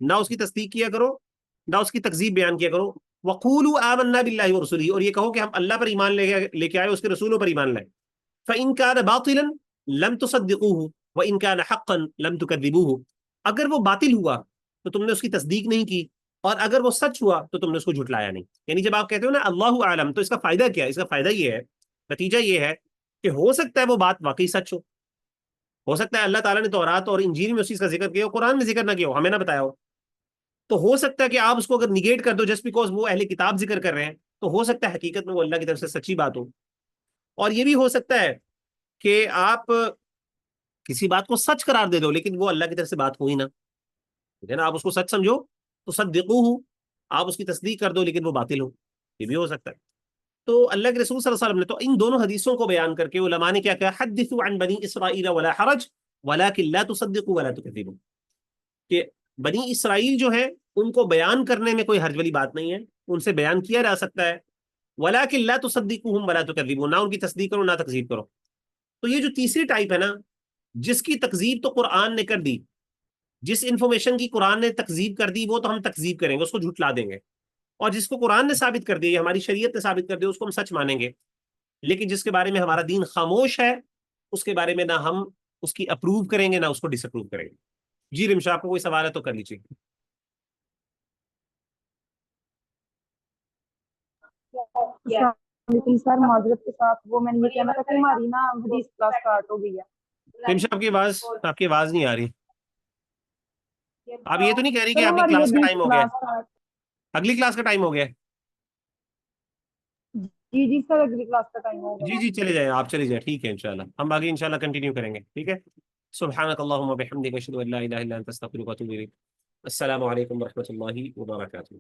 نہ اس کی تصدیق کیا کرو نہ اس کی تکذیب بیان کیا کرو. وقولوا آمنا باللہ ورسولہ، اور یہ کہو کہ ہم اللہ پر ایمان لے کے آئے، اس کے رسولوں پر ایمان لائے. فإن كان باطلا لم تصدقوه وإن كان حقا لم تكذبوه، اگر وہ باطل ہوا تو تم نے اس کی تصدیق نہیں کی، اور اگر وہ سچ ہوا تو تم نے اس کو جھٹلایا نہیں. یعنی جب آپ کہتے ہو نا اللہ عالم، تو اس کا فائدہ کیا ہے؟ اس کا فائدہ یہ ہے، نتیجہ یہ ہے کہ ہو سکتا ہے وہ بات واقعی سچ ہو سکتا ہے اللہ تعالیٰ نے تورات اور انجیل میں اس چیز کا ذکر کیا ہو، قرآن میں ذکر نہ کیا ہو، ہمیں نہ بتایا ہو. تو ہو سکتا ہے کہ آپ اس کو اگر نگیٹ کر دو جسٹ بیکاز وہ اہل کتاب ذکر کر رہے ہیں، تو ہو سکتا ہے حقیقت میں وہ اللہ کی طرف سے سچی بات ہو. اور یہ بھی ہو سکتا ہے کہ آپ کسی بات کو سچ قرار دے دو لیکن وہ اللہ کی طرف سے بات ہوئی نہ، ٹھیک ہے نا، آپ اس کو سچ سمجھو تو صدقوہ، آپ اس کی تصدیق کر دو لیکن وہ باطل ہو، یہ بھی ہو سکتا ہے. تو اللہ کے رسول صلی اللہ علیہ وسلم نے تو ان دونوں حدیثوں کو بیان کر کے علماء نے کیا کہا، حدثوا عن بنی اسرائیل ولا حرج ولکن لا تصدقوا ولا تکذبوا، کہ بنی اسرائیل جو ہے ان کو بیان کرنے میں کوئی حرج والی بات نہیں ہے، ان سے بیان کیا جا سکتا ہے، ولکن لا تصدقوهم ولا تکذبوا، نہ ان کی تصدیق کرو نہ تکذیب کرو۔ تو یہ جو تیسری ٹائپ ہے نا، جس کی تکذیب تو قرآن نے کر دی، جس انفارمیشن کی قرآن نے تکذیب کر دی وہ تو ہم تکذیب کریں گے، اس کو جھٹلا دیں گے، اور جس کو قرآن نے ثابت کر دیا، ہماری شریعت نے ثابت کر دیا، اس کو ہم سچ مانیں گے، لیکن جس کے بارے میں ہمارا دین خاموش ہے اس کے بارے میں نہ ہم اس کی اپروو کریں گے نہ اس کو ڈس اپروو کریں گے۔ جی رمشا، آپ کو کوئی سوال ہے تو کر لیجیے۔ لیکن سر معذرت کے ساتھ وہ میں نے یہ کہنا تھا کہ ہماری نا حدیث کلاس اسٹارٹ ہو گئی ہے۔ رمشا، آپ کی آواز نہیں آ رہی۔ آپ یہ تو نہیں کہہ رہی کہ سر آپ کی ہماری کلاس کا حدیث ٹائم ہو گیا ہے؟ کلاس اگلی کلاس کا ٹائم ہو گیا ہے؟ جی جی سر اگلی کلاس کا ٹائم ہوگا۔ جی جی چلے جائیں، آپ چلے جائیں، ٹھیک ہے، انشاءاللہ ہم آگے انشاءاللہ کنٹینیو کریں گے، ٹھیک ہے۔ سبحانک اللہم وبحمدک، اشہد ان لا الہ الا انت، استغفرک واتوب الیک۔ السلام علیکم ورحمۃ اللہ وبرکاتہ۔